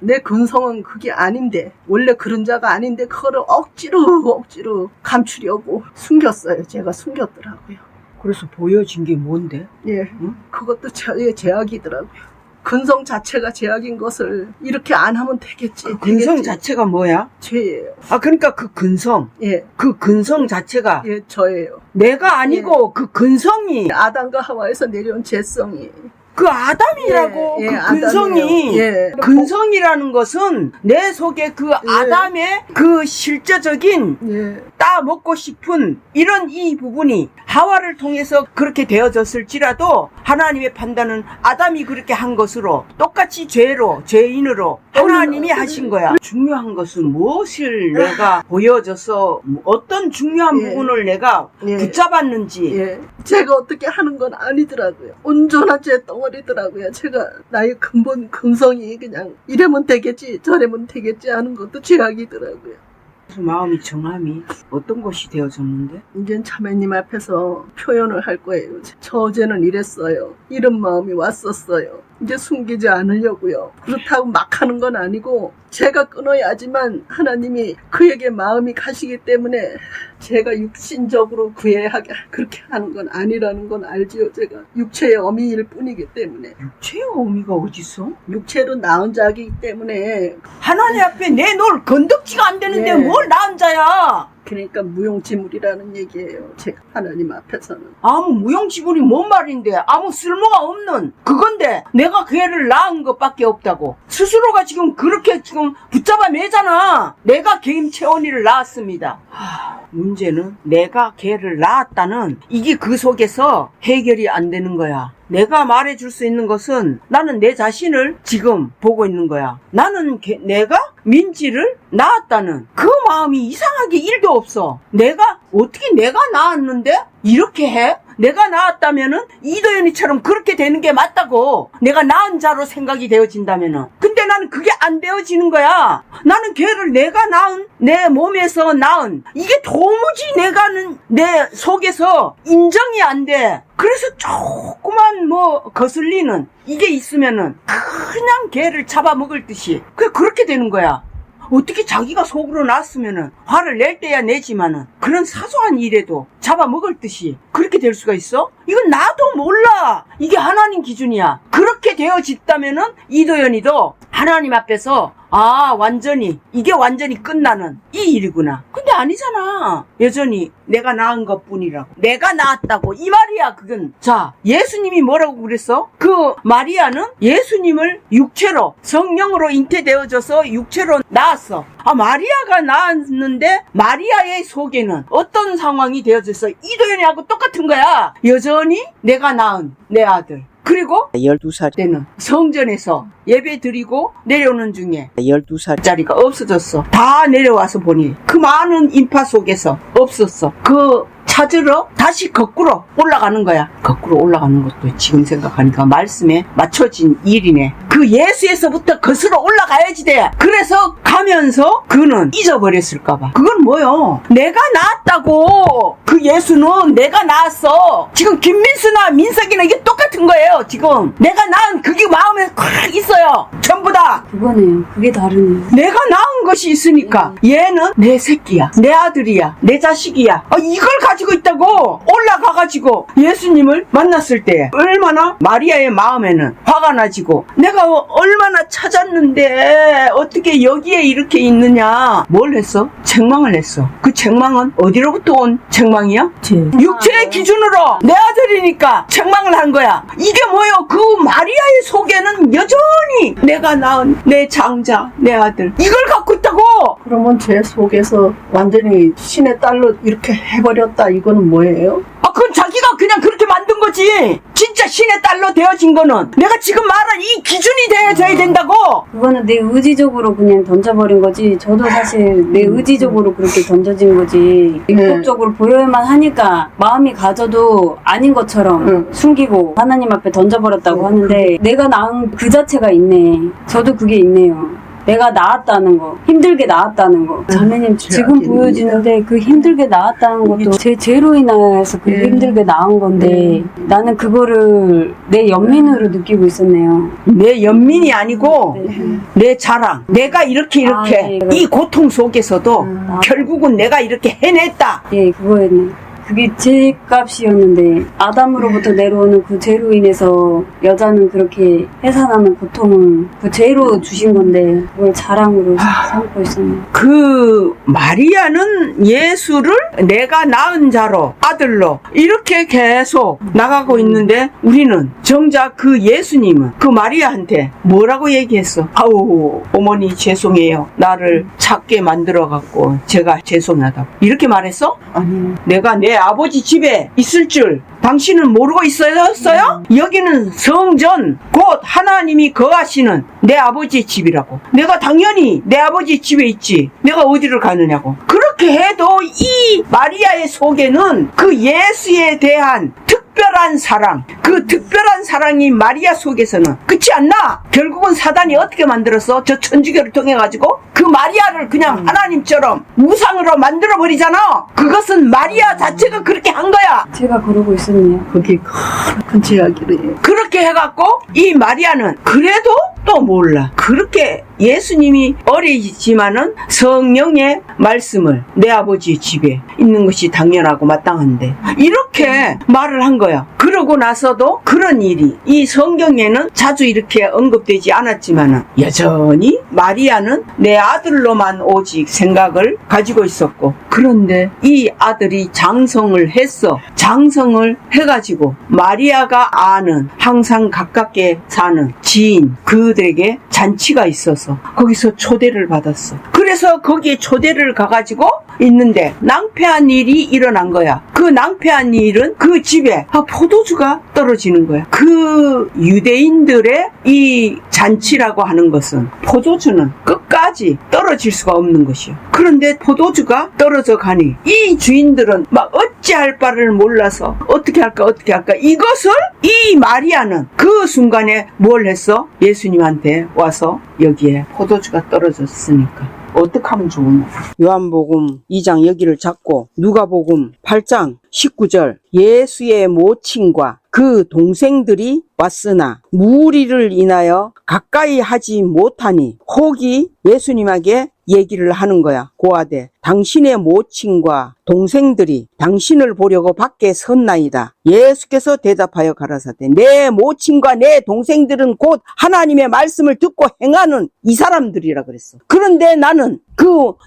내 근성은 그게 아닌데, 원래 그런 자가 아닌데 그거를 억지로 감추려고 숨겼어요. 제가 숨겼더라고요. 그래서 보여진 게 뭔데? 예, 응? 그것도 저의 제약이더라고요. 근성 자체가 제약인 것을 이렇게 안 하면 되겠지. 그 근성 되겠지. 자체가 뭐야? 죄예요. 아, 그러니까 그 근성. 예, 그 근성 자체가 예, 저예요. 내가 아니고 그 근성이, 아담과 하와에서 내려온 죄성이. 그 아담이라고, 예, 그 예, 근성이. 아담이요. 예. 근성이라는 것은 내 속에 그 아담의 그 실제적인 예, 따먹고 싶은 이런 이 부분이 하와를 통해서 그렇게 되어졌을지라도 하나님의 판단은 아담이 그렇게 한 것으로 똑같이 죄인으로 하나님이 하신 거야. 중요한 것은 무엇을 내가 보여줘서 어떤 중요한 예. 부분을 내가 예. 붙잡았는지. 예. 제가 어떻게 하는 건 아니더라고요. 온전한 죄 덩어리더라고요. 제가 나의 근본 근성이 그냥 이래면 되겠지 저래면 되겠지 하는 것도 죄악이더라고요. 그래서 마음이 정함이 어떤 것이 되어졌는데? 이젠 자매님 앞에서 표현을 할 거예요. 저 어제는 이랬어요. 이런 마음이 왔었어요. 이제 숨기지 않으려고요. 그렇다고 막 하는 건 아니고 제가 끊어야지만 하나님이 그에게 마음이 가시기 때문에 제가 육신적으로 그에게 그렇게 하는 건 아니라는 건 알지요. 제가 육체의 어미일 뿐이기 때문에. 육체의 의미가 어딨어? 육체로 낳은 자이기 때문에 하나님 앞에 내놓을 건덕지가 안 되는데 예. 뭘 낳은 자야? 그러니까 무용지물이라는 얘기예요. 제가 하나님 앞에서는. 아무 무용지물이 뭔 말인데 아무 쓸모가 없는 그건데 내가 그 애를 낳은 것밖에 없다고 스스로가 지금 그렇게 지금 붙잡아 매잖아. 내가 개임채원이를 낳았습니다. 문제는 내가 걔를 낳았다는 이게 그 속에서 해결이 안 되는 거야. 내가 말해줄 수 있는 것은 나는 내 자신을 지금 보고 있는 거야. 나는 내가 민지를 낳았다는 그 마음이 이상하게 1도 없어. 내가 어떻게 내가 낳았는데 이렇게 해? 내가 낳았다면은 이도연이처럼 그렇게 되는 게 맞다고. 내가 낳은 자로 생각이 되어진다면은. 근데 나는 그게 안 되어지는 거야. 나는 걔를 내가 낳은 내 몸에서 낳은 이게 도무지 내가는 내 속에서 인정이 안 돼. 그래서 조그만 거슬리는 이게 있으면은 그냥 걔를 잡아먹을 듯이 그렇게 되는 거야. 어떻게 자기가 속으로 났으면은 화를 낼 때야 내지만은 그런 사소한 일에도 잡아먹을 듯이 그렇게 될 수가 있어? 이건 나도 몰라. 이게 하나님 기준이야. 그렇게 되어졌다면은 이도연이도 하나님 앞에서 이게 완전히 끝나는 이 일이구나. 근데 아니잖아. 여전히 내가 낳은 것 뿐이라고. 내가 낳았다고. 이 말이야, 그건. 자, 예수님이 뭐라고 그랬어? 그 마리아는 예수님을 육체로, 성령으로 잉태되어져서 육체로 낳았어. 마리아가 낳았는데, 마리아의 속에는 어떤 상황이 되어졌어? 이도연이하고 똑같은 거야. 여전히 내가 낳은 내 아들. 그리고 12살 때는 성전에서 예배 드리고 내려오는 중에 12살짜리가 없어졌어. 다 내려와서 보니 그 많은 인파 속에서 없었어. 그 찾으러 다시 거꾸로 올라가는 거야. 거꾸로 올라가는 것도 지금 생각하니까 말씀에 맞춰진 일이네. 그 예수에서부터 거슬러 올라가야지 돼. 그래서 가면서 그는 잊어버렸을까봐. 그건 뭐요? 내가 낳았다고. 그 예수는 내가 낳았어. 지금 김민수나 민석이나 이게 똑같은 거예요. 지금 내가 낳은 그게 마음에 콱 있어요. 전부 다. 그거네요. 그게 다르네요. 내가 낳은 것이 있으니까 얘는 내 새끼야, 내 아들이야, 내 자식이야. 이걸 가지고 있다고 올라가가지고 예수님을 만났을 때 얼마나 마리아의 마음에는 화가 나지고 내가 얼마나 찾았는데 어떻게 여기에 이렇게 있느냐. 뭘 했어? 책망을 했어. 그 책망은 어디로부터 온 책망이야? 육체의 기준으로 내 아들이니까 책망을 한 거야. 이게 뭐요? 그 마리아의 속에는 여전히 내가 낳은 내 장자, 내 아들 이걸 갖고 있다고. 그러면 제 속에서 완전히 신의 딸로 이렇게 해버렸다. 이거는 뭐예요? 그건 자기가 그냥 그렇게 만든 거지. 진짜 신의 딸로 되어진 거는 내가 지금 말한 이 기준이 되어져야 된다고. 그거는 내 의지적으로 그냥 던져버린 거지. 저도 사실 내 의지적으로 그렇게 던져진 거지. 율법적으로 보여야만 하니까 마음이 가져도 아닌 것처럼 숨기고 하나님 앞에 던져버렸다고 하는데 내가 낳은 그 자체가 있네. 저도 그게 있네요. 내가 낳았다는 거, 힘들게 낳았다는 거. 자매님 지금 보여지는데 그 힘들게 낳았다는 것도 제 죄로 인해서 그 힘들게 낳은 건데 나는 그거를 내 연민으로 느끼고 있었네요. 내 연민이 아니고 내 자랑. 내가 이렇게 이 고통 속에서도 결국은 내가 이렇게 해냈다. 예, 그거였네. 그게 제 값이었는데 아담으로부터 내려오는 그 죄로 인해서 여자는 그렇게 해산하는 고통을 그 죄로 주신 건데 그걸 자랑으로 삼고 있었네요. 그 마리아는 예수를 내가 낳은 자로 아들로 이렇게 계속 나가고 있는데 우리는 정작 그 예수님은 그 마리아한테 뭐라고 얘기했어? 아우 어머니 죄송해요. 나를 작게 만들어갖고 제가 죄송하다고 이렇게 말했어? 아니요. 내가 내 아버지 집에 있을 줄 당신은 모르고 있었어요? 여기는 성전 곧 하나님이 거하시는 내 아버지 집이라고. 내가 당연히 내 아버지 집에 있지. 내가 어디를 가느냐고. 그렇게 해도 이 마리아의 속에는 그 예수에 대한 특별한 사랑, 그 특별한 사랑이 마리아 속에서는 끝이 안 나. 결국은 사단이 어떻게 만들었어? 저 천주교를 통해 가지고 그 마리아를 그냥 하나님처럼 우상으로 만들어 버리잖아. 그것은 마리아 자체가 그렇게 한 거야. 제가 그러고 있었네요. 거기 큰 제약이래. 그렇게 해갖고 이 마리아는 그래도 또 몰라. 그렇게 예수님이 어리지만은 성령의 말씀을 내 아버지 집에 있는 것이 당연하고 마땅한데 이렇게 말을 한 거야. 그러고 나서도 그런 일이 이 성경에는 자주 이렇게 언급되지 않았지만은 여전히 마리아는 내 아들로만 오직 생각을 가지고 있었고 그런데 이 아들이 장성을 했어. 장성을 해가지고 마리아가 아는 항상 가깝게 사는 지인 그들에게 잔치가 있어서 거기서 초대를 받았어. 그래서 거기에 초대를 가가지고 있는데 낭패한 일이 일어난 거야. 그 낭패한 일은 그 집에 포도주가 떨어지는 거야. 그 유대인들의 이 잔치라고 하는 것은 포도주는 끝까지 떨어질 수가 없는 것이요. 그런데 포도주가 떨어져 가니 이 주인들은 막 어찌할 바를 몰라서 어떻게 할까 이것을 이 마리아는 그 순간에 뭘 했어? 예수님한테 와서 여기에 포도주가 떨어졌으니까 어떻게 하면 좋으냐. 요한복음 2장 여기를 잡고 누가복음 8장 19절 예수의 모친과 그 동생들이 왔으나 무리를 인하여 가까이 하지 못하니 혹이 예수님에게 얘기를 하는 거야. 고하되 당신의 모친과 동생들이 당신을 보려고 밖에 섰나이다. 예수께서 대답하여 가라사대 내 모친과 내 동생들은 곧 하나님의 말씀을 듣고 행하는 이 사람들이라 그랬어. 그런데 나는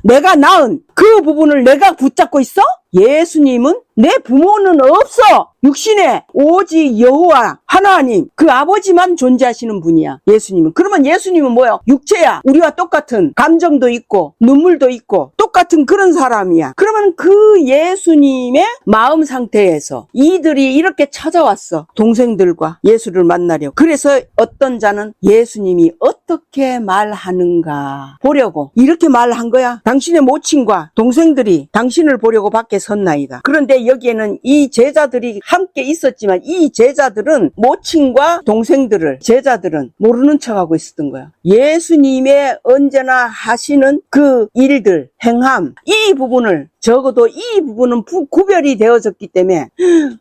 내가 낳은 그 부분을 내가 붙잡고 있어? 예수님은 내 부모는 없어. 육신에 오직 여호와 하나님 그 아버지만 존재하시는 분이야. 예수님은. 그러면 예수님은 뭐야? 육체야. 우리와 똑같은 감정도 있고 눈물도 있고 똑같은 그런 사람이야. 그러면 그 예수님의 마음 상태에서 이들이 이렇게 찾아왔어. 동생들과 예수를 만나려고. 그래서 어떤 자는 예수님이 어떻게 말하는가 보려고 이렇게 말한 거야. 당신의 모친과 동생들이 당신을 보려고 밖에 섰나이다. 그런데 여기에는 이 제자들이 함께 있었지만 이 제자들은 모친과 동생들을 제자들은 모르는 척하고 있었던 거야. 예수님의 언제나 하시는 그 일들, 행함 이 부분을 적어도 이 부분은 구별이 되어졌기 때문에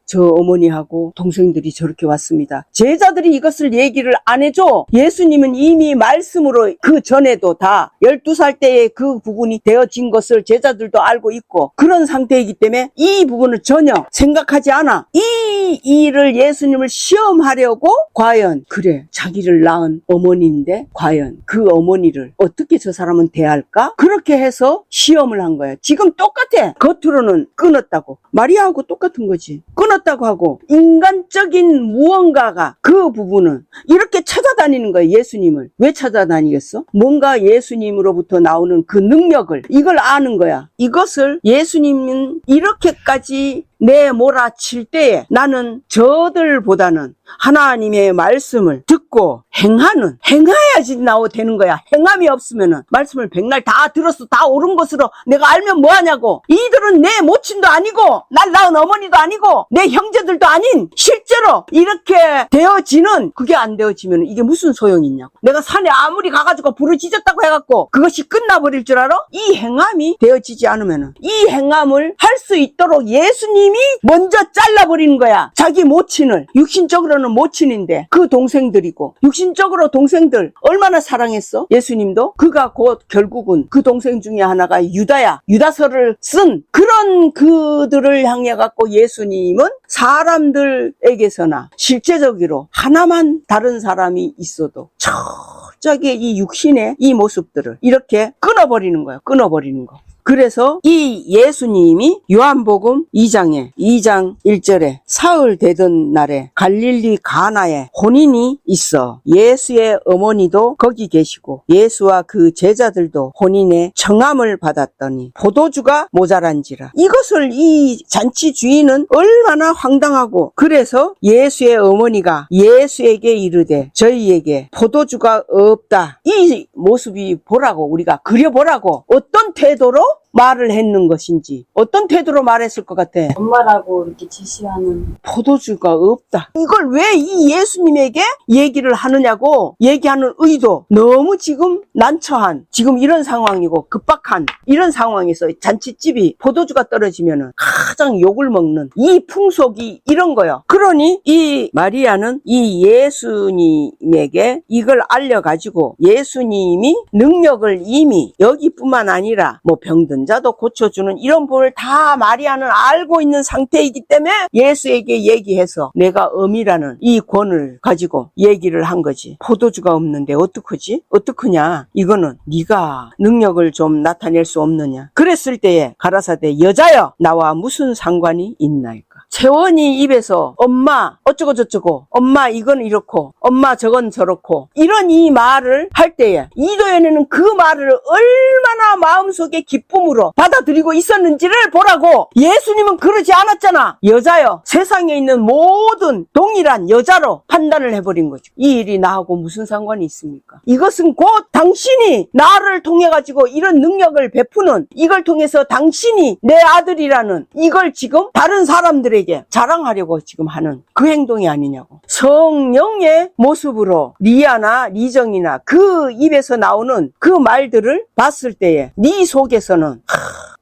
저 어머니하고 동생들이 저렇게 왔습니다. 제자들이 이것을 얘기를 안 해줘. 예수님은 이미 말씀으로 그 전에도 다 12살 때에 그 부분이 되어진 것을 제자들도 알고 있고 그런 상태이기 때문에 이 부분을 전혀 생각하지 않아. 이 일을 예수님을 시험하려고 과연 그래 자기를 낳은 어머니인데 과연 그 어머니를 어떻게 저 사람은 대할까? 그렇게 해서 시험을 한 거야. 지금 똑같아. 겉으로는 끊었다고 마리아하고 똑같은 거지. 끊었다고 하고 인간적인 무언가가 그 부분은 이렇게 찾아다니는 거예요. 예수님을. 왜 찾아다니겠어? 뭔가 예수님으로부터 나오는 그 능력을 이걸 아는 거야. 이것을 예수님은 이렇게까지 내 몰아칠 때에 나는 저들보다는 하나님의 말씀을 듣고 행해야지 되는 거야. 행함이 없으면은 말씀을 백날 다 들었어, 다 옳은 것으로 내가 알면 뭐하냐고. 이들은 내 모친도 아니고 날 낳은 어머니도 아니고 내 형제들도 아닌 실제로 이렇게 되어지는, 그게 안 되어지면 이게 무슨 소용이 있냐고. 내가 산에 아무리 가가지고 부르짖었다고 해갖고 그것이 끝나버릴 줄 알아? 이 행함이 되어지지 않으면은, 이 행함을 할 수 있도록 예수님이 먼저 잘라버리는 거야. 자기 모친을. 육신적으로는 모친인데 그 동생들이고, 육신적으로 동생들 얼마나 사랑했어? 예수님도. 그가 곧 결국은 그 동생 중에 하나가 유다야. 유다서를 쓴 그런 그들을 향해 갖고 예수님은 사람들에게서나 실제적으로 하나만 다른 사람이 있어도 철저하게 이 육신의 이 모습들을 이렇게 끊어버리는 거야. 끊어버리는 거. 그래서 이 예수님이 요한복음 2장 1절에 사흘 되던 날에 갈릴리 가나에 혼인이 있어 예수의 어머니도 거기 계시고 예수와 그 제자들도 혼인의 청함을 받았더니 포도주가 모자란지라. 이것을 이 잔치 주인은 얼마나 황당하고, 그래서 예수의 어머니가 예수에게 이르되 저희에게 포도주가 없다. 이 모습이 보라고, 우리가 그려보라고. 어떤 태도로 말을 했는 것인지, 어떤 태도로 말했을 것 같아? 엄마라고 이렇게 지시하는. 포도주가 없다. 이걸 왜 이 예수님에게 얘기를 하느냐고. 얘기하는 의도, 너무 지금 난처한, 지금 이런 상황이고 급박한 이런 상황에서 잔치집이 포도주가 떨어지면은 가장 욕을 먹는 이 풍속이 이런 거요. 그러니 이 마리아는 이 예수님에게 이걸 알려가지고 예수님이 능력을 이미 여기뿐만 아니라 뭐 병든 자도 고쳐주는 이런 부분을 다 마리아는 알고 있는 상태이기 때문에 예수에게 얘기해서 내가 엄이라는 이 권을 가지고 얘기를 한 거지. 포도주가 없는데 어떡하지? 어떡하냐? 이거는 네가 능력을 좀 나타낼 수 없느냐? 그랬을 때에 가라사대 여자여 나와 무슨 상관이 있나이까? 채원이 입에서 엄마 어쩌고 저쩌고, 엄마 이건 이렇고, 엄마 저건 저렇고, 이런 이 말을 할 때에 이도연에는 그 말을 얼마나 마음속에 기쁨으로 받아들이고 있었는지를 보라고. 예수님은 그러지 않았잖아. 여자여, 세상에 있는 모든 동일한 여자로 판단을 해버린 거죠. 이 일이 나하고 무슨 상관이 있습니까? 이것은 곧 당신이 나를 통해 가지고 이런 능력을 베푸는, 이걸 통해서 당신이 내 아들이라는 이걸 지금 다른 사람들에게 자랑하려고 지금 하는 그 행동이 아니냐고. 성령의 모습으로 리아나 리정이나 그 입에서 나오는 그 말들을 봤을 때에 네 속에서는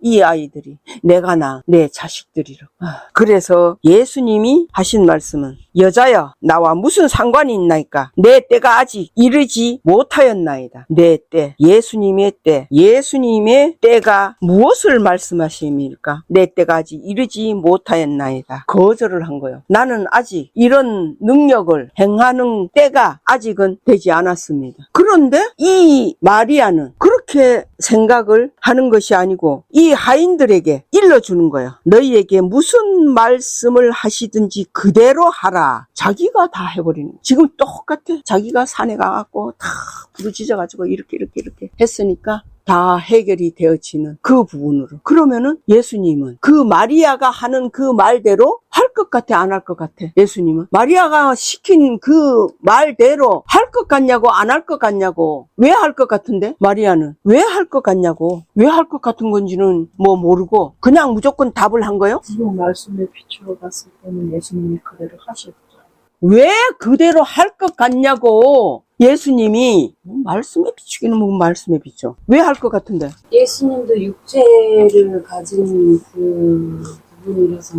이 아이들이 내가 낳은 내 자식들이라. 그래서 예수님이 하신 말씀은 여자여 나와 무슨 상관이 있나이까? 내 때가 아직 이르지 못하였나이다. 내 때, 예수님의 때, 예수님의 때가 무엇을 말씀하십니까? 내 때가 아직 이르지 못하였나이다. 거절을 한 거예요. 나는 아직 이런 능력을 행하는 때가 아직은 되지 않았습니다. 그런데 이 마리아는 그렇게 생각을 하는 것이 아니고 이 하인들에게 일러주는 거예요. 너희에게 무슨 말씀을 하시든지 그대로 하라. 자기가 다 해버리는 거예요. 지금 똑같아. 자기가 산에 가갖고 다 부르짖어가지고 이렇게 했으니까 다 해결이 되어지는 그 부분으로. 그러면은 예수님은 그 마리아가 하는 그 말대로 할 것 같아, 안 할 것 같아? 예수님은 마리아가 시킨 그 말대로 할 것 같냐고, 안 할 것 같냐고. 왜 할 것 같은데? 마리아는 왜 할 것 같냐고. 왜 할 것 같은 건지는 뭐 모르고 그냥 무조건 답을 한 거예요? 지금 말씀에 비추어 봤을 때는 예수님이 그대로 하셨죠. 왜 그대로 할 것 같냐고. 예수님이 말씀에 비추기는 뭐 말씀에 비춰. 왜 할 것 같은데? 예수님도 육체를 가진 그 부분이라서.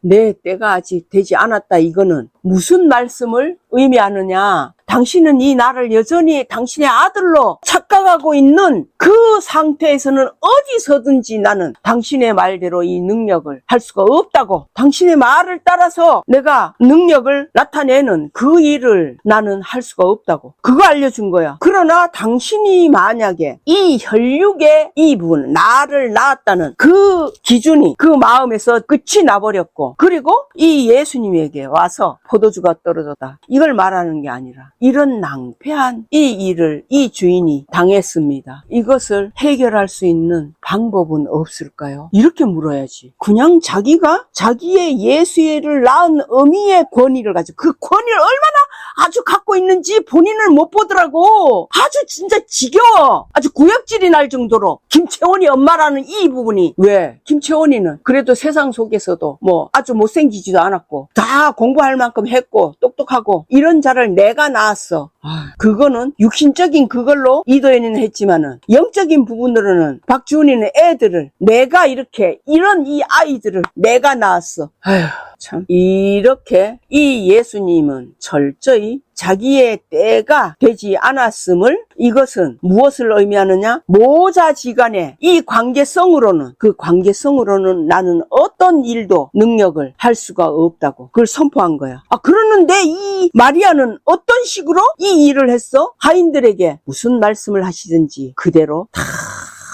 내 때가 아직 되지 않았다. 이거는 무슨 말씀을 의미하느냐? 당신은 이 나를 여전히 당신의 아들로 착각하고 있는 그 상태에서는 어디서든지 나는 당신의 말대로 이 능력을 할 수가 없다고. 당신의 말을 따라서 내가 능력을 나타내는 그 일을 나는 할 수가 없다고. 그거 알려준 거야. 그러나 당신이 만약에 이 혈육의 이 부분, 나를 낳았다는 그 기준이 그 마음에서 끝이 나버렸고, 그리고 이 예수님에게 와서 포도주가 떨어졌다. 이걸 말하는 게 아니라 이런 낭패한 이 일을 이 주인이 당했습니다. 이것을 해결할 수 있는 방법은 없을까요? 이렇게 물어야지. 그냥 자기가 자기의 예수를 낳은 어미의 권위를 가지고 그 권위를 얼마나 아주 갖고 있는지 본인을 못 보더라고. 아주 진짜 지겨워. 아주 구역질이 날 정도로. 김채원이 엄마라는 이 부분이. 왜? 김채원이는 그래도 세상 속에서도 뭐 아주 못생기지도 않았고 다 공부할 만큼 했고 똑똑하고 이런 자를 내가 낳았어. 그거는 육신적인 그걸로 이도현이는 했지만은 영적인 부분으로는 박주은이는 애들을 내가 이렇게 이런 이 아이들을 내가 낳았어. 아휴 참 이렇게 이 예수님은 철저히 자기의 때가 되지 않았음을 이것은 무엇을 의미하느냐? 모자지간의 이 관계성으로는 그 관계성으로는 나는 어떤 일도 능력을 할 수가 없다고 그걸 선포한 거야. 그러는데 이 마리아는 어떤 식으로 이 일을 했어? 하인들에게 무슨 말씀을 하시든지 그대로 다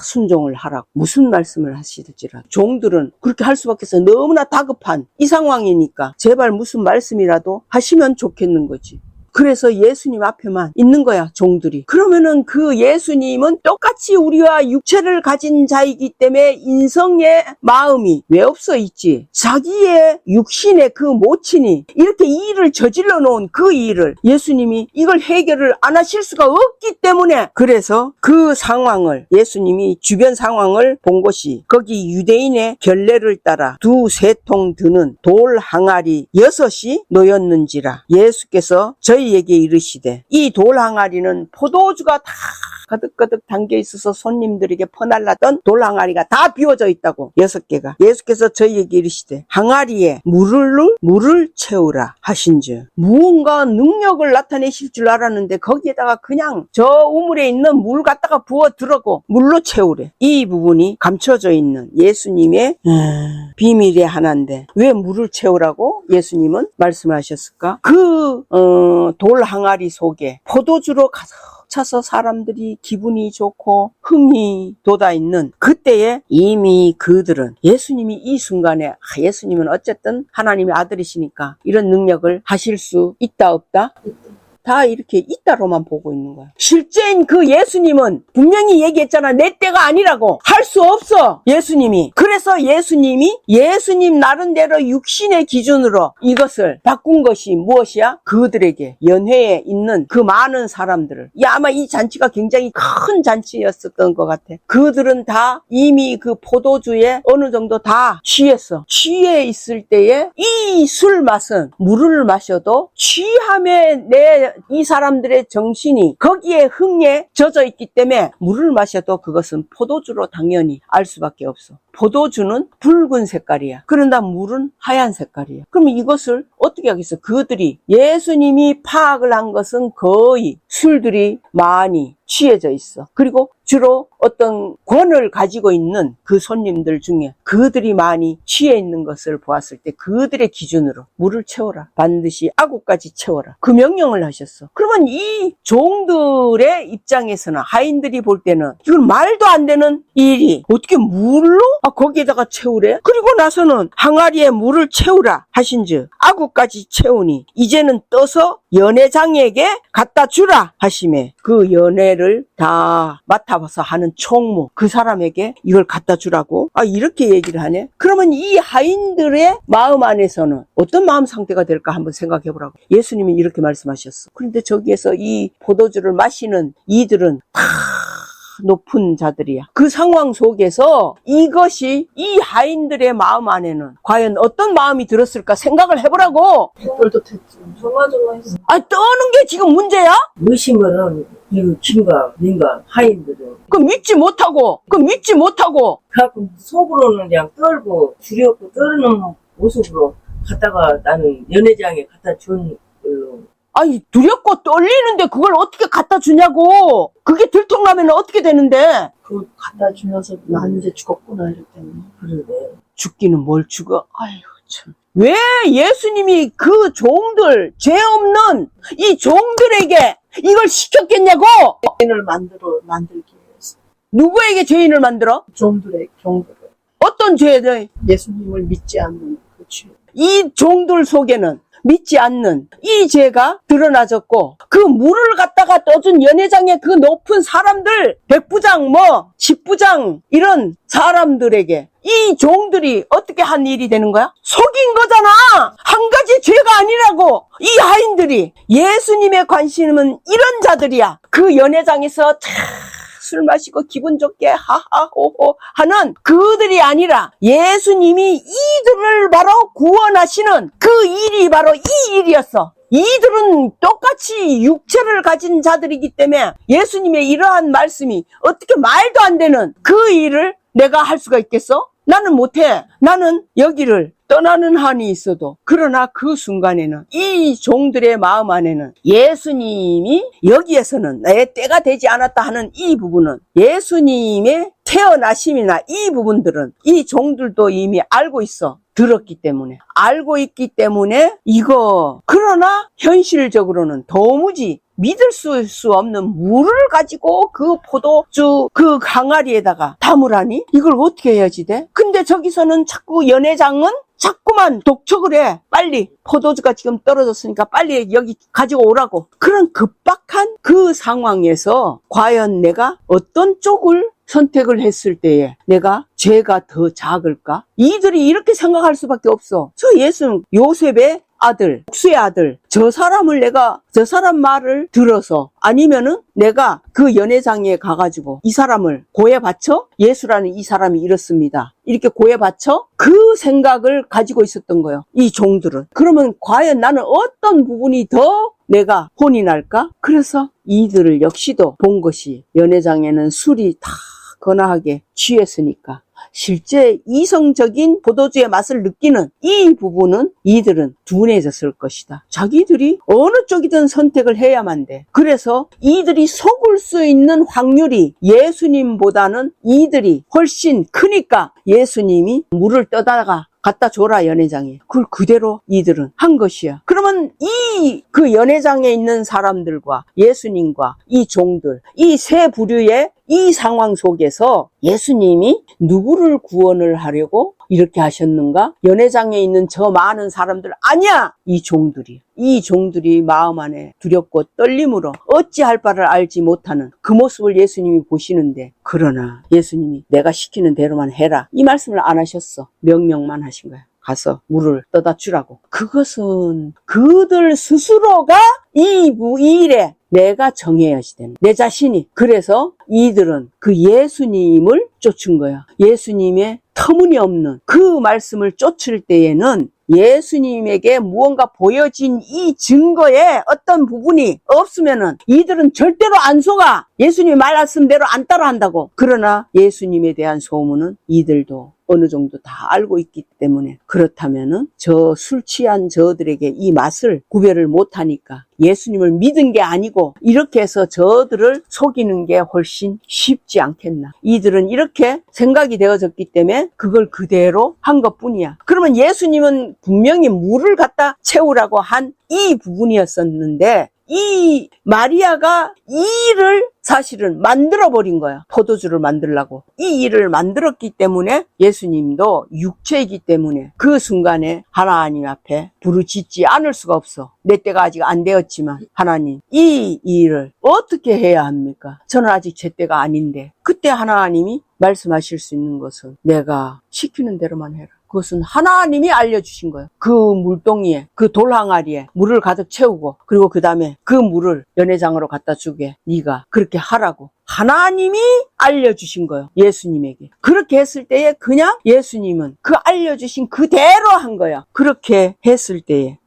순종을 하라고 무슨 말씀을 하시든지라. 종들은 그렇게 할 수밖에 없어. 너무나 다급한 이 상황이니까 제발 무슨 말씀이라도 하시면 좋겠는 거지. 그래서 예수님 앞에만 있는 거야, 종들이. 그러면은 그 예수님은 똑같이 우리와 육체를 가진 자이기 때문에 인성의 마음이 왜 없어 있지? 자기의 육신의 그 모친이 이렇게 이 일을 저질러 놓은 그 일을 예수님이 이걸 해결을 안 하실 수가 없기 때문에 그래서 그 상황을 예수님이 주변 상황을 본 것이 거기 유대인의 결례를 따라 2-3통 드는 돌 항아리 6이 놓였는지라. 예수께서 저희에게 이르시되 이 돌 항아리는 포도주가 다 가득가득 담겨 있어서 손님들에게 퍼날랐던 돌 항아리가 다 비워져 있다고 6개가. 예수께서 저희에게 이르시되 항아리에 물을 채우라 하신즉 무언가 능력을 나타내실 줄 알았는데 거기에다가 그냥 저 우물에 있는 물 갖다가 부어 들어고 물로 채우래. 이 부분이 감춰져 있는 예수님의 비밀의 하나인데 왜 물을 채우라고 예수님은 말씀하셨을까? 그 돌 항아리 속에 포도주로 가득 차서 사람들이 기분이 좋고 흥이 돋아있는 그때에 이미 그들은 예수님이 이 순간에 예수님은 어쨌든 하나님의 아들이시니까 이런 능력을 하실 수 있다 없다? 다 이렇게 있다로만 보고 있는 거야. 실제인 그 예수님은 분명히 얘기했잖아. 내 때가 아니라고. 할 수 없어. 예수님이. 그래서 예수님이 예수님 나름대로 육신의 기준으로 이것을 바꾼 것이 무엇이야? 그들에게 연회에 있는 그 많은 사람들을. 아마 이 잔치가 굉장히 큰 잔치였었던 것 같아. 그들은 다 이미 그 포도주에 어느 정도 다 취했어. 취해 있을 때에 이 술 맛은 물을 마셔도 취함에 이 사람들의 정신이 거기에 흥에 젖어 있기 때문에 물을 마셔도 그것은 포도주로 당연히 알 수밖에 없어. 포도주는 붉은 색깔이야. 그런다 물은 하얀 색깔이야. 그러면 이것을 어떻게 하겠어? 그들이 예수님이 파악을 한 것은 거의 술들이 많이 취해져 있어. 그리고 주로 어떤 권을 가지고 있는 그 손님들 중에 그들이 많이 취해 있는 것을 보았을 때 그들의 기준으로 물을 채워라. 반드시 아구까지 채워라. 그 명령을 하셨어. 그러면 이 종들의 입장에서는 하인들이 볼 때는 이건 말도 안 되는 일이 어떻게 물로? 거기에다가 채우래? 그리고 나서는 항아리에 물을 채우라 하신즉 아구까지 채우니 이제는 떠서 연회장에게 갖다 주라 하시매 그 연회를 다 맡아서 하는 총무 그 사람에게 이걸 갖다 주라고 이렇게 얘기를 하네. 그러면 이 하인들의 마음 안에서는 어떤 마음 상태가 될까 한번 생각해 보라고. 예수님이 이렇게 말씀하셨어. 그런데 저기에서 이 포도주를 마시는 이들은 다 높은 자들이야. 그 상황 속에서 이것이 이 하인들의 마음 안에는 과연 어떤 마음이 들었을까 생각을 해보라고. 댓글도 됐지. 조마조마했어. 떠는 게 지금 문제야? 의심은 이 김과 민과 하인들은 그 믿지 못하고 가끔 속으로는 그냥 떨고 두렵고 떨는 모습으로 갖다가 나는 연회장에 갖다 준 걸로. 두렵고 떨리는데 그걸 어떻게 갖다 주냐고. 그게 들통나면 어떻게 되는데. 그걸 갖다 주면서 난 이제 죽었구나 이랬더니 그러네. 죽기는 뭘 죽어. 아이고 참. 왜 예수님이 그 종들, 죄 없는 이 종들에게 이걸 시켰겠냐고. 죄인을 만들기 위해서 누구에게 죄인을 만들어? 종들을 어떤 죄들? 예수님을 믿지 않는 그 죄. 이 종들 속에는 믿지 않는 이 죄가 드러나졌고 그 물을 갖다가 떠준 연회장의 그 높은 사람들, 백부장 뭐 10부장 이런 사람들에게 이 종들이 어떻게 한 일이 되는 거야? 속인 거잖아. 한 가지 죄가 아니라고. 이 하인들이 예수님의 관심은 이런 자들이야. 그 연회장에서 술 마시고 기분 좋게 하하호호 하는 그들이 아니라 예수님이 이들을 바로 구원하시는 그 일이 바로 이 일이었어. 이들은 똑같이 육체를 가진 자들이기 때문에 예수님의 이러한 말씀이 어떻게 말도 안 되는 그 일을 내가 할 수가 있겠어? 나는 못해. 나는 여기를 떠나는 한이 있어도. 그러나 그 순간에는 이 종들의 마음 안에는 예수님이 여기에서는 내 때가 되지 않았다 하는 이 부분은 예수님의 태어나심이나 이 부분들은 이 종들도 이미 알고 있어. 들었기 때문에. 알고 있기 때문에 이거 그러나 현실적으로는 도무지 믿을 수 없는 물을 가지고 그 포도주 그 항아리에다가 담으라니? 이걸 어떻게 해야지 돼? 근데 저기서는 자꾸 연회장은 자꾸만 독촉을 해. 빨리 포도주가 지금 떨어졌으니까 빨리 여기 가지고 오라고. 그런 급박한 그 상황에서 과연 내가 어떤 쪽을 선택을 했을 때에 내가 죄가 더 작을까? 이들이 이렇게 생각할 수밖에 없어. 저 예수는 요셉의 아들, 복수의 아들, 저 사람 말을 들어서 아니면은 내가 그 연회장에 가가지고 이 사람을 고해 바쳐? 예수라는 이 사람이 이렇습니다. 이렇게 고해 바쳐? 그 생각을 가지고 있었던 거예요. 이 종들은. 그러면 과연 나는 어떤 부분이 더 내가 혼이 날까? 그래서 이들을 역시도 본 것이 연회장에는 술이 다 거나하게 취했으니까 실제 이성적인 포도주의 맛을 느끼는 이 부분은 이들은 둔해졌을 것이다. 자기들이 어느 쪽이든 선택을 해야만 돼. 그래서 이들이 속을 수 있는 확률이 예수님보다는 이들이 훨씬 크니까 예수님이 물을 떠다가 갖다 줘라 연회장에. 그걸 그대로 이들은 한 것이야. 그러면 그 연회장에 있는 사람들과 예수님과 이 종들, 이 세 부류의 이 상황 속에서 예수님이 누구를 구원을 하려고 이렇게 하셨는가? 연회장에 있는 저 많은 사람들 아니야! 이 종들이 마음 안에 두렵고 떨림으로 어찌할 바를 알지 못하는 그 모습을 예수님이 보시는데 그러나 예수님이 내가 시키는 대로만 해라. 이 말씀을 안 하셨어. 명령만 하신 거야. 가서 물을 떠다 주라고. 그것은 그들 스스로가 이 일에 내가 정해야지 되는 내 자신이. 그래서 이들은 그 예수님을 쫓은 거야. 예수님의 터무니없는 그 말씀을 쫓을 때에는 예수님에게 무언가 보여진 이 증거에 어떤 부분이 없으면은 이들은 절대로 안 속아. 예수님 말씀대로 안 따라한다고. 그러나 예수님에 대한 소문은 이들도 어느 정도 다 알고 있기 때문에 그렇다면은 저 술 취한 저들에게 이 맛을 구별을 못하니까 예수님을 믿은 게 아니고 이렇게 해서 저들을 속이는 게 훨씬 쉽지 않겠나. 이들은 이렇게 생각이 되어졌기 때문에 그걸 그대로 한 것뿐이야. 그러면 예수님은 분명히 물을 갖다 채우라고 한 이 부분이었었는데 이 마리아가 이 일을 사실은 만들어버린 거야. 포도주를 만들라고. 이 일을 만들었기 때문에 예수님도 육체이기 때문에 그 순간에 하나님 앞에 부르짖지 않을 수가 없어. 내 때가 아직 안 되었지만 하나님 이 일을 어떻게 해야 합니까? 저는 아직 제 때가 아닌데. 그때 하나님이 말씀하실 수 있는 것은 내가 시키는 대로만 해라. 그것은 하나님이 알려주신 거예요. 그 물동이에, 그 돌항아리에 물을 가득 채우고 그리고 그 다음에 그 물을 연회장으로 갖다 주게 네가 그렇게 하라고. 하나님이 알려주신 거예요. 예수님에게. 그렇게 했을 때에 그냥 예수님은 그 알려주신 그대로 한 거야. 그렇게 했을 때에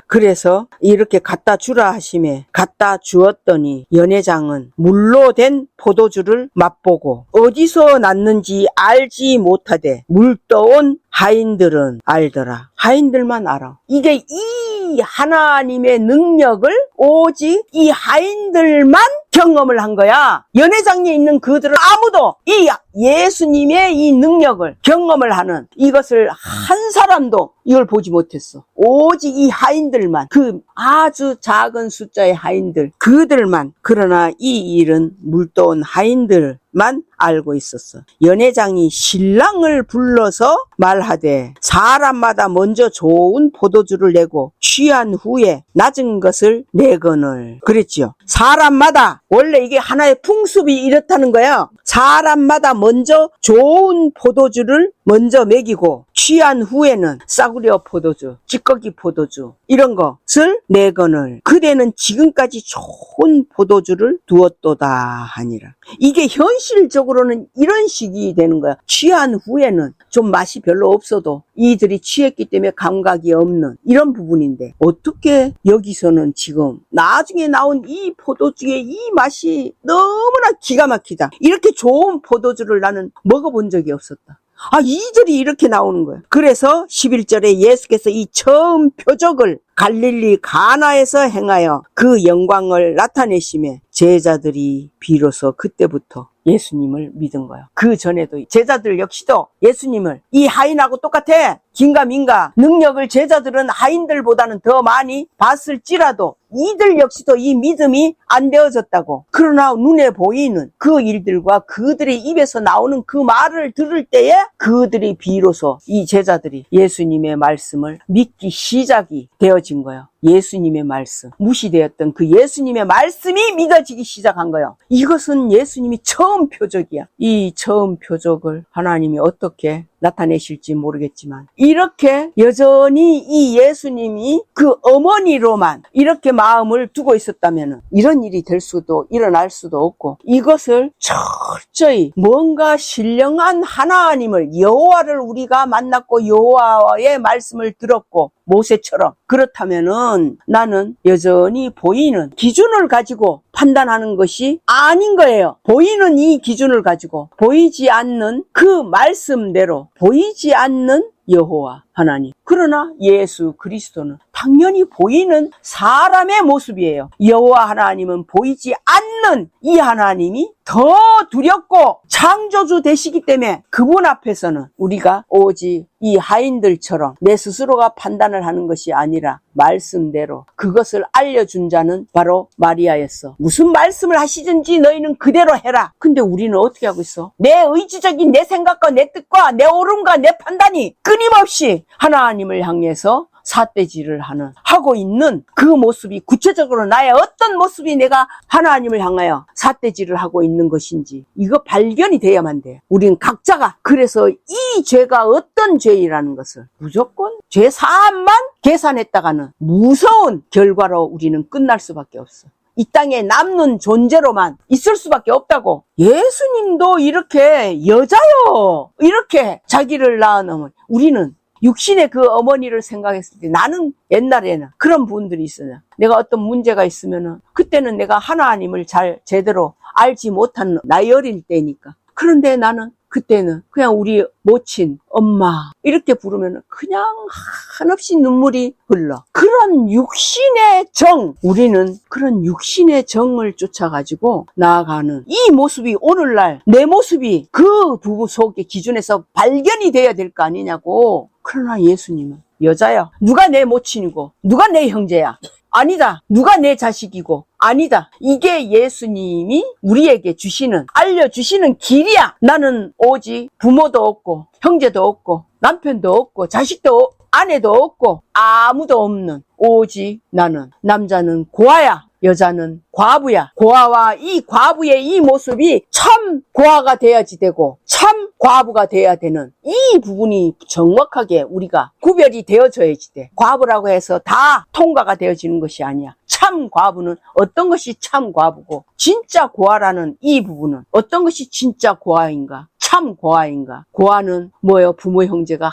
그래서 이렇게 갖다 주라 하심에 갖다 주었더니 연회장은 물로 된 포도주를 맛보고 어디서 났는지 알지 못하되 물 떠온 하인들은 알더라. 하인들만 알아. 이게 이 하나님의 능력을 오직 이 하인들만 경험을 한 거야. 연회장에 있는 그들은 아무도 이 예수님의 이 능력을 경험을 하는 이것을 한 사람도 이걸 보지 못했어. 오직 이 하인들만, 그 아주 작은 숫자의 하인들, 그들만. 그러나 이 일은 물떠온 하인들 것만 알고 있었어. 연회장이 신랑을 불러서 말하되 사람마다 먼저 좋은 포도주를 내고 취한 후에 낮은 것을 내거늘 그랬지요. 사람마다 원래 이게 하나의 풍습이 이렇다는 거야. 사람마다 먼저 좋은 포도주를 먼저 먹이고 취한 후에는 싸구려 포도주, 찌꺼기 포도주 이런 것을 내거늘 그대는 지금까지 좋은 포도주를 두었도다 하니라. 이게 현실적으로는 이런 식이 되는 거야. 취한 후에는 좀 맛이 별로 없어도 이들이 취했기 때문에 감각이 없는 이런 부분인데 어떻게 여기서는 지금 나중에 나온 이 포도주의 이 맛이 너무나 기가 막히다. 이렇게 좋은 포도주를 나는 먹어본 적이 없었다. 이들이 이렇게 나오는 거예요. 그래서 11절에 예수께서 이 처음 표적을 갈릴리 가나에서 행하여 그 영광을 나타내시며 제자들이 비로소 그때부터 예수님을 믿은 거예요. 그 전에도 제자들 역시도 예수님을 이 하인하고 똑같아. 긴가민가 능력을 제자들은 하인들보다는 더 많이 봤을지라도 이들 역시도 이 믿음이 안 되어졌다고. 그러나 눈에 보이는 그 일들과 그들의 입에서 나오는 그 말을 들을 때에 그들이 비로소 이 제자들이 예수님의 말씀을 믿기 시작이 되어진 거예요. 예수님의 말씀, 무시되었던 그 예수님의 말씀이 믿어지기 시작한 거예요. 이것은 예수님이 처음 표적이야. 이 처음 표적을 하나님이 어떻게 나타내실지 모르겠지만 이렇게 여전히 이 예수님이 그 어머니로만 이렇게 마음을 두고 있었다면 이런 일이 될 수도 일어날 수도 없고 이것을 철저히 뭔가 신령한 하나님을 여호와를 우리가 만났고 여호와의 말씀을 들었고 모세처럼 그렇다면은 나는 여전히 보이는 기준을 가지고 판단하는 것이 아닌 거예요. 보이는 이 기준을 가지고 보이지 않는 그 말씀대로 보이지 않는 여호와 하나님. 그러나 예수 그리스도는 당연히 보이는 사람의 모습이에요. 여호와 하나님은 보이지 않는 이 하나님이 더 두렵고 창조주 되시기 때문에 그분 앞에서는 우리가 오직 이 하인들처럼 내 스스로가 판단을 하는 것이 아니라 말씀대로 그것을 알려준 자는 바로 마리아였어. 무슨 말씀을 하시든지 너희는 그대로 해라. 근데 우리는 어떻게 하고 있어? 내 의지적인 내 생각과 내 뜻과 내 옳음과 내 판단이 끊임없이 하나님을 향해서 삿대질을 하고 있는 그 모습이 구체적으로 나의 어떤 모습이 내가 하나님을 향하여 삿대질을 하고 있는 것인지 이거 발견이 돼야만 돼. 우린 각자가. 그래서 이 죄가 어떤 죄이라는 것을 무조건 죄 사함만 계산했다가는 무서운 결과로 우리는 끝날 수밖에 없어. 이 땅에 남는 존재로만 있을 수밖에 없다고. 예수님도 이렇게 여자요. 이렇게 자기를 낳은 어머니. 우리는 육신의 그 어머니를 생각했을 때 나는 옛날에는 그런 분들이 있어요. 내가 어떤 문제가 있으면은 그때는 내가 하나님을 잘 제대로 알지 못한 나이 어릴 때니까. 그런데 나는 그때는 그냥 우리 모친, 엄마 이렇게 부르면 그냥 한없이 눈물이 흘러. 그런 육신의 정, 우리는 그런 육신의 정을 쫓아가지고 나아가는 이 모습이 오늘날 내 모습이 그 부부 속의 기준에서 발견이 돼야 될 거 아니냐고. 그러나 예수님은 여자야. 누가 내 모친이고 누가 내 형제야. 아니다. 누가 내 자식이고 아니다. 이게 예수님이 우리에게 주시는 알려주시는 길이야. 나는 오직 부모도 없고 형제도 없고 남편도 없고 자식도 아내도 없고 아무도 없는 오직 나는 남자는 고아야. 여자는 과부야. 고아와 이 과부의 이 모습이 참 고아가 돼야지 되고 참 과부가 돼야 되는 이 부분이 정확하게 우리가 구별이 되어져야지 돼. 과부라고 해서 다 통과가 되어지는 것이 아니야. 참 과부는 어떤 것이 참 과부고 진짜 고아라는 이 부분은 어떤 것이 진짜 고아인가 참 고아인가. 고아는 뭐예요? 부모 형제가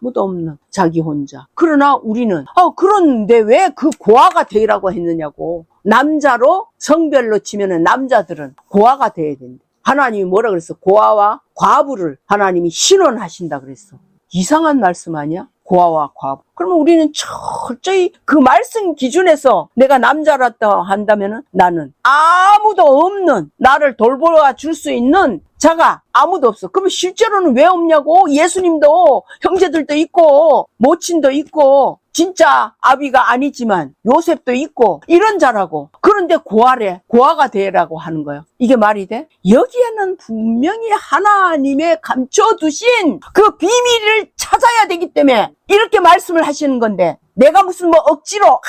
아무도 없는 자기 혼자. 그러나 우리는 그런데 왜 그 고아가 되라고 했느냐고. 남자로 성별로 치면은 남자들은 고아가 돼야 된대. 하나님이 뭐라 그랬어? 고아와 과부를 하나님이 신원하신다 그랬어. 이상한 말씀 아니야? 고아와 과부. 그러면 우리는 철저히 그 말씀 기준에서 내가 남자라다 한다면은 나는 아무도 없는, 나를 돌보아 줄 수 있는 자가 아무도 없어. 그러면 실제로는 왜 없냐고. 예수님도 형제들도 있고 모친도 있고 진짜 아비가 아니지만 요셉도 있고 이런 자라고. 그런데 고아래, 고아가 되라고 하는 거예요. 이게 말이 돼? 여기에는 분명히 하나님의 감춰두신 그 비밀을 찾아야 되기 때문에 이렇게 말씀을 하시는 건데, 내가 무슨 뭐 억지로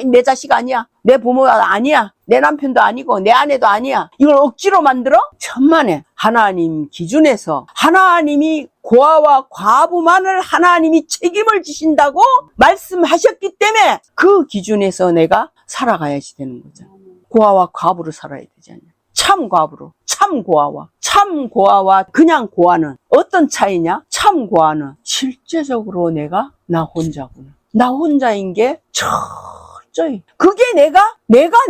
내 자식 아니야, 내 부모가 아니야, 내 남편도 아니고 내 아내도 아니야, 이걸 억지로 만들어? 천만에 하나님 기준에서 하나님이 고아와 과부만을 하나님이 책임을 지신다고 말씀하셨기 때문에 그 기준에서 내가 살아가야지 되는 거죠. 고아와 과부로 살아야 되지 않냐. 참 과부로, 참 고아와 그냥 고아는 어떤 차이냐? 참 고아는 실제적으로 내가 나 혼자구나. 나 혼자인 게 철저히. 그게 내가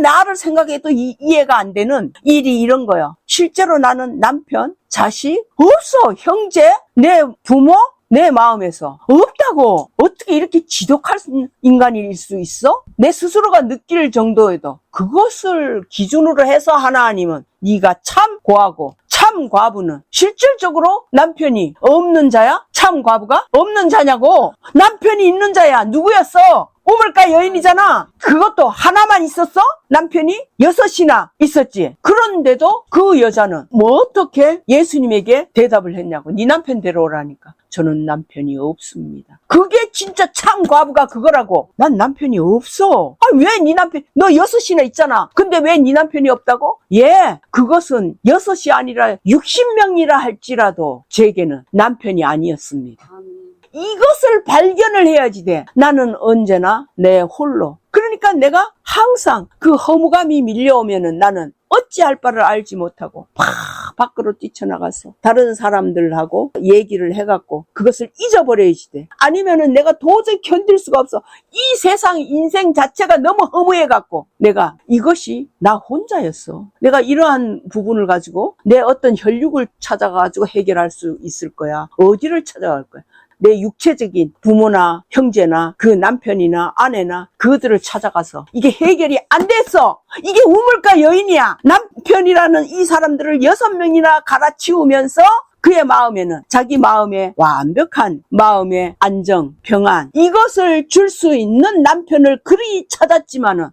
나를 생각해도 이해가 안 되는 일이 이런 거야. 실제로 나는 남편, 자식 없어. 형제, 내 부모, 내 마음에서 없다고. 어떻게 이렇게 지독할 인간일 수 있어? 내 스스로가 느낄 정도에도. 그것을 기준으로 해서 하나님은 네가 참 고아고 참 과부는 실질적으로 남편이 없는 자야? 참 과부가 없는 자냐고. 남편이 있는 자야. 누구였어? 우물가 여인이잖아. 그것도 하나만 있었어? 남편이 6이나 있었지. 그런데도 그 여자는 뭐 어떻게 예수님에게 대답을 했냐고. 네 남편 데려오라니까. 저는 남편이 없습니다. 그게 진짜 참 과부가 그거라고. 난 남편이 없어. 왜 네 남편, 너 6이나 있잖아. 근데 왜 네 남편이 없다고? 예, 그것은 6이 아니라 60명이라 할지라도 제게는 남편이 아니었습니다. 이것을 발견을 해야지 돼. 나는 언제나 내 홀로. 그러니까 내가 항상 그 허무감이 밀려오면은 나는 어찌할 바를 알지 못하고 밖으로 뛰쳐나가서 다른 사람들하고 얘기를 해갖고 그것을 잊어버려야지 돼. 아니면은 내가 도저히 견딜 수가 없어. 이 세상 인생 자체가 너무 허무해갖고 내가 이것이 나 혼자였어. 내가 이러한 부분을 가지고 내 어떤 혈육을 찾아가지고 해결할 수 있을 거야. 어디를 찾아갈 거야? 내 육체적인 부모나 형제나 그 남편이나 아내나 그들을 찾아가서 이게 해결이 안 됐어. 이게 우물가 여인이야. 남편이라는 이 사람들을 6명이나 갈아치우면서 그의 마음에는 자기 마음에 완벽한 마음의 안정, 평안, 이것을 줄 수 있는 남편을 그리 찾았지만은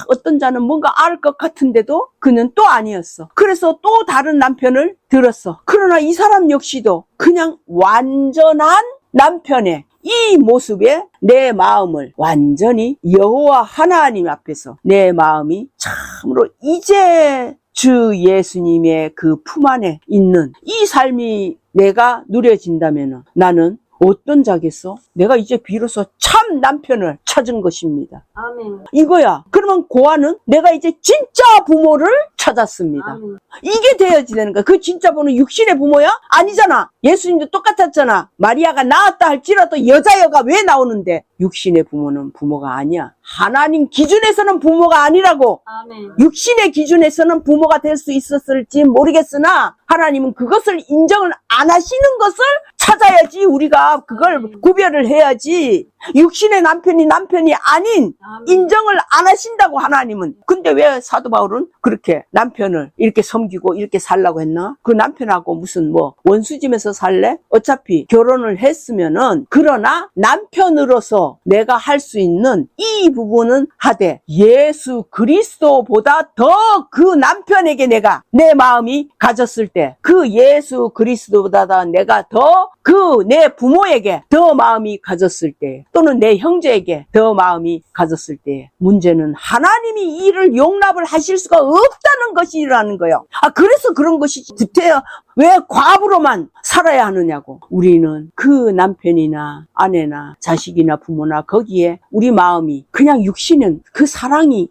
어떤 자는 뭔가 알 것 같은데도 그는 또 아니었어. 그래서 또 다른 남편을 들었어. 그러나 이 사람 역시도 그냥 완전한 남편의 이 모습에 내 마음을 완전히 여호와 하나님 앞에서 내 마음이 참으로 이제 주 예수님의 그 품 안에 있는 이 삶이 내가 누려진다면 나는 어떤 자겠어? 내가 이제 비로소 참 남편을 찾은 것입니다. 아멘. 이거야. 그러면 고아는 내가 이제 진짜 부모를 찾았습니다. 아멘. 이게 되어야지 되는 거야. 그 진짜 부모는 육신의 부모야? 아니잖아. 예수님도 똑같았잖아. 마리아가 낳았다 할지라도 여자여가 왜 나오는데? 육신의 부모는 부모가 아니야. 하나님 기준에서는 부모가 아니라고. 아멘. 육신의 기준에서는 부모가 될 수 있었을지 모르겠으나 하나님은 그것을 인정을 안 하시는 것을 찾아야지. 우리가 그걸 구별을 해야지. 육신의 남편이 아닌 인정을 안 하신다고 하나님은. 근데 왜 사도 바울은 그렇게 남편을 이렇게 섬기고 이렇게 살라고 했나? 그 남편하고 무슨 뭐 원수지면서 살래? 어차피 결혼을 했으면은. 그러나 남편으로서 내가 할 수 있는 이 부분은 하되 예수 그리스도보다 더 그 남편에게 내가 내 마음이 가졌을 때, 그 예수 그리스도보다 내가 더 그 내 부모에게 더 마음이 가졌을 때, 또는 내 형제에게 더 마음이 가졌을 때, 문제는 하나님이 이 일을 용납을 하실 수가 없다는 것이라는 거예요. 그래서 그런 것이지. 구태여 왜 과부로만 살아야 하느냐고. 우리는 그 남편이나 아내나 자식이나 부모나 거기에 우리 마음이 그냥 육신은 그 사랑이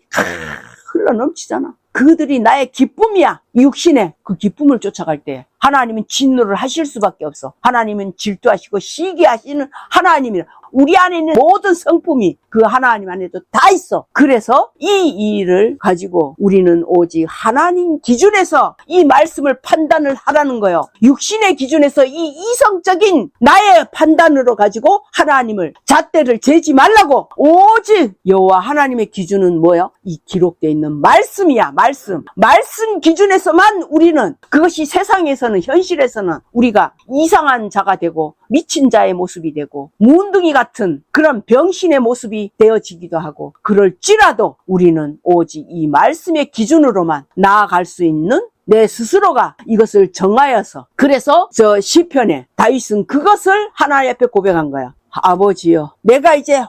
흘러넘치잖아. 그들이 나의 기쁨이야. 육신의 그 기쁨을 쫓아갈 때 하나님은 진노를 하실 수밖에 없어. 하나님은 질투하시고 시기하시는 하나님이라. 우리 안에 있는 모든 성품이 그 하나님 안에도 다 있어. 그래서 이 일을 가지고 우리는 오직 하나님 기준에서 이 말씀을 판단을 하라는 거예요. 육신의 기준에서 이 이성적인 나의 판단으로 가지고 하나님을 잣대를 재지 말라고. 오직 여호와 하나님의 기준은 뭐예요? 이 기록되어 있는 말씀이야. 말씀 기준에서만 우리는, 그것이 세상에서는, 현실에서는 우리가 이상한 자가 되고 미친 자의 모습이 되고 무운둥이 같은 그런 병신의 모습이 되어지기도 하고, 그럴지라도 우리는 오직 이 말씀의 기준으로만 나아갈 수 있는 내 스스로가 이것을 정하여서, 그래서 저 시편에 다윗은 그것을 하나님 앞에 고백한 거야. 아버지여, 내가 이제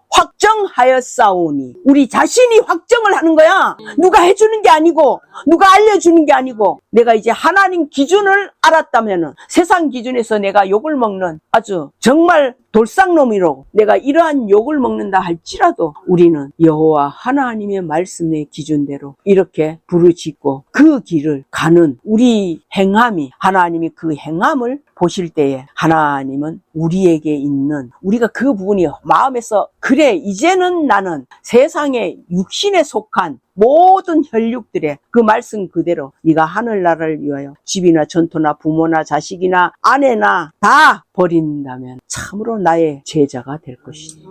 확정하였사오니. 우리 자신이 확정을 하는 거야. 누가 해주는 게 아니고, 누가 알려주는 게 아니고, 내가 이제 하나님 기준을 알았다면은 세상 기준에서 내가 욕을 먹는 아주 정말 돌상놈이로 내가 이러한 욕을 먹는다 할지라도 우리는 여호와 하나님의 말씀의 기준대로 이렇게 부르짖고 그 길을 가는 우리 행함이, 하나님이 그 행함을 보실 때에 하나님은 우리에게 있는, 우리가 그 부분이 마음에서, 그래 이제는 나는 세상의 육신에 속한 모든 혈육들의 그 말씀 그대로 네가 하늘나라를 위하여 집이나 전토나 부모나 자식이나 아내나 다 버린다면 참으로 나의 제자가 될 것이다.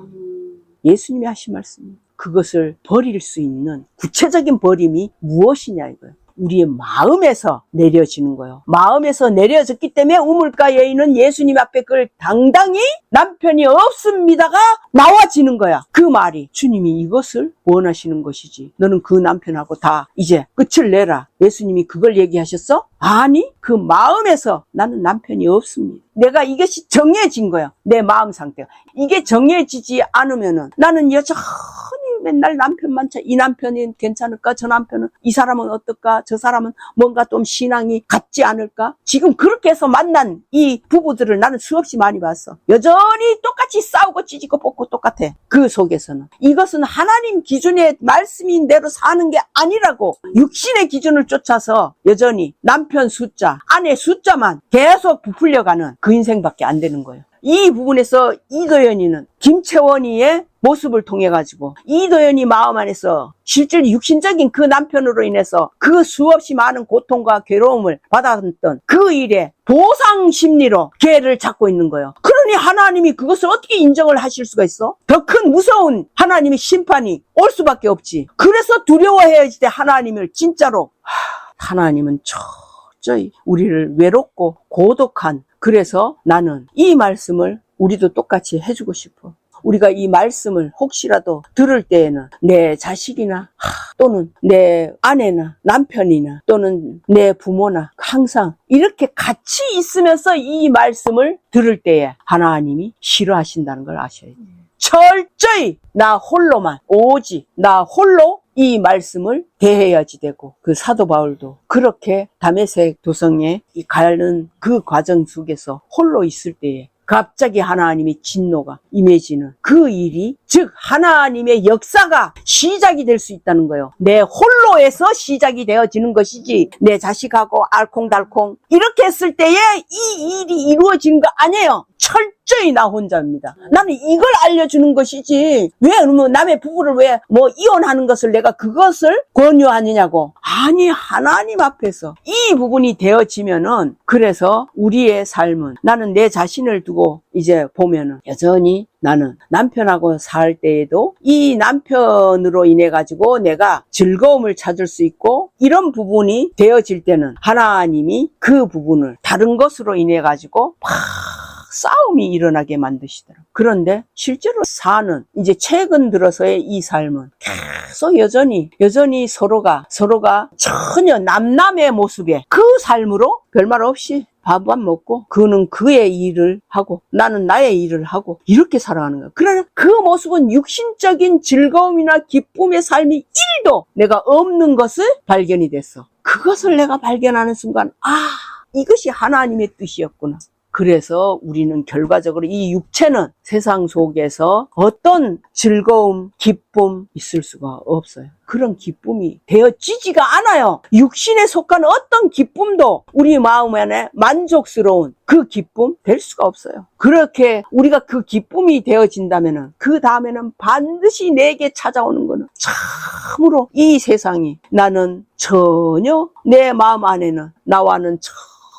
예수님이 하신 말씀, 그것을 버릴 수 있는 구체적인 버림이 무엇이냐 이거예요. 우리의 마음에서 내려지는 거예요. 마음에서 내려졌기 때문에 우물가 여인은 예수님 앞에 그걸 당당히 남편이 없습니다가 나와지는 거야. 그 말이 주님이 이것을 원하시는 것이지. 너는 그 남편하고 다 이제 끝을 내라. 예수님이 그걸 얘기하셨어? 아니, 그 마음에서 나는 남편이 없습니다. 내가 이것이 정해진 거야. 내 마음 상태가. 이게 정해지지 않으면은 나는 여전히 맨날 남편만 이 남편이 괜찮을까? 저 남편은, 이 사람은 어떨까? 저 사람은 뭔가 좀 신앙이 같지 않을까? 지금 그렇게 해서 만난 이 부부들을 나는 수없이 많이 봤어. 여전히 똑같이 싸우고 찢고 뽑고 똑같아. 그 속에서는 이것은 하나님 기준의 말씀인 대로 사는 게 아니라고, 육신의 기준을 쫓아서 여전히 남편 숫자, 아내 숫자만 계속 부풀려가는 그 인생밖에 안 되는 거예요. 이 부분에서 이도연이는 김채원이의 모습을 통해 가지고 이도연이 마음 안에서 실질 육신적인 그 남편으로 인해서 그 수없이 많은 고통과 괴로움을 받았던 그 일에 보상 심리로 걔를 잡고 있는 거예요. 그러니 하나님이 그것을 어떻게 인정을 하실 수가 있어? 더 큰 무서운 하나님의 심판이 올 수밖에 없지. 그래서 두려워해야지 돼. 하나님을 진짜로. 하나님은 철저히 우리를 외롭고 고독한, 그래서 나는 이 말씀을 우리도 똑같이 해주고 싶어. 우리가 이 말씀을 혹시라도 들을 때에는 내 자식이나 또는 내 아내나 남편이나 또는 내 부모나 항상 이렇게 같이 있으면서 이 말씀을 들을 때에 하나님이 싫어하신다는 걸 아셔야 돼요. 철저히 나 홀로만, 오직 나 홀로 이 말씀을 대해야지 되고, 그 사도 바울도 그렇게 다메섹 도성에 가는 그 과정 속에서 홀로 있을 때에 갑자기 하나님의 진노가 임해지는 그 일이, 즉 하나님의 역사가 시작이 될 수 있다는 거예요. 내 홀로에서 시작이 되어지는 것이지 내 자식하고 알콩달콩 이렇게 했을 때에 이 일이 이루어지는 거 아니에요. 철저히 나 혼자입니다. 나는 이걸 알려주는 것이지, 왜 그러면 남의 부부를 왜 이혼하는 것을 내가 그것을 권유하느냐고. 아니, 하나님 앞에서 이 부분이 되어지면은, 그래서 우리의 삶은, 나는 내 자신을 두고 이제 보면은 여전히 나는 남편하고 살 때에도 이 남편으로 인해 가지고 내가 즐거움을 찾을 수 있고, 이런 부분이 되어질 때는 하나님이 그 부분을 다른 것으로 인해 가지고 싸움이 일어나게 만드시더라고요. 그런데 실제로 사는, 이제 최근 들어서의 이 삶은 계속 여전히 서로가 전혀 남남의 모습에 그 삶으로 별말 없이 밥만 먹고, 그는 그의 일을 하고 나는 나의 일을 하고 이렇게 살아가는 거야. 그러나 그 모습은 육신적인 즐거움이나 기쁨의 삶이 1도 내가 없는 것을 발견이 됐어. 그것을 내가 발견하는 순간, 이것이 하나님의 뜻이었구나. 그래서 우리는 결과적으로 이 육체는 세상 속에서 어떤 즐거움, 기쁨 있을 수가 없어요. 그런 기쁨이 되어지지가 않아요. 육신에 속한 어떤 기쁨도 우리 마음 안에 만족스러운 그 기쁨 될 수가 없어요. 그렇게 우리가 그 기쁨이 되어진다면은 그 다음에는 반드시 내게 찾아오는 거는 참으로 이 세상이 나는 전혀 내 마음 안에는 나와는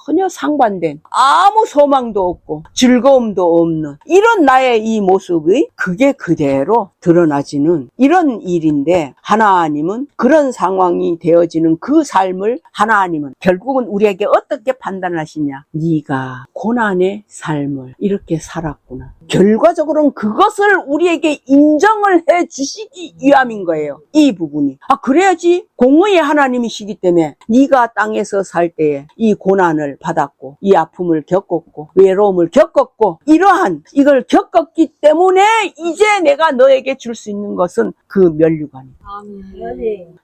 전혀 상반된 아무 소망도 없고 즐거움도 없는 이런 나의 이 모습이 그게 그대로 드러나지는 이런 일인데 하나님은 그런 상황이 되어지는 그 삶을 하나님은 결국은 우리에게 어떻게 판단하시냐. 네가 고난의 삶을 이렇게 살았구나. 결과적으로는 그것을 우리에게 인정을 해 주시기 위함인 거예요. 이 부분이. 그래야지 공의의 하나님이시기 때문에 네가 땅에서 살 때에 이 고난을 받았고 이 아픔을 겪었고 외로움을 겪었고 이러한 이걸 겪었기 때문에 이제 내가 너에게 줄 수 있는 것은 그 면류관이야.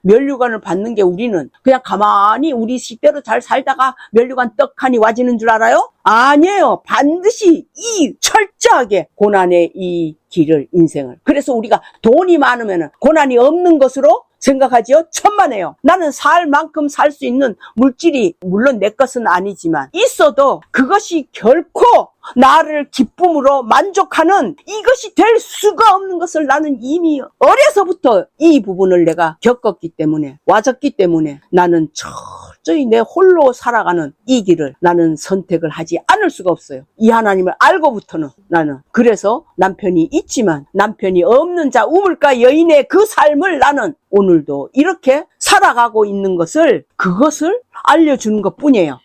면류관을 받는 게 우리는 그냥 가만히 우리 식대로 잘 살다가 면류관 떡하니 와지는 줄 알아요? 아니에요. 반드시 이 철저하게 고난의 이 길을 인생을. 그래서 우리가 돈이 많으면 고난이 없는 것으로 생각하지요? 천만에요. 나는 살 만큼 살 수 있는 물질이 물론 내 것은 아니지만 있어도 그것이 결코 나를 기쁨으로 만족하는 이것이 될 수가 없는 것을 나는 이미 어려서부터 이 부분을 내가 겪었기 때문에 와졌기 때문에 나는 철저히 내 홀로 살아가는 이 길을 나는 선택을 하지 않을 수가 없어요. 이 하나님을 알고부터는 나는 그래서 남편이 있지만 남편이 없는 자 우물가 여인의 그 삶을 나는 오늘도 이렇게 살아가고 있는 것을 그것을 알려주는 것 뿐이에요.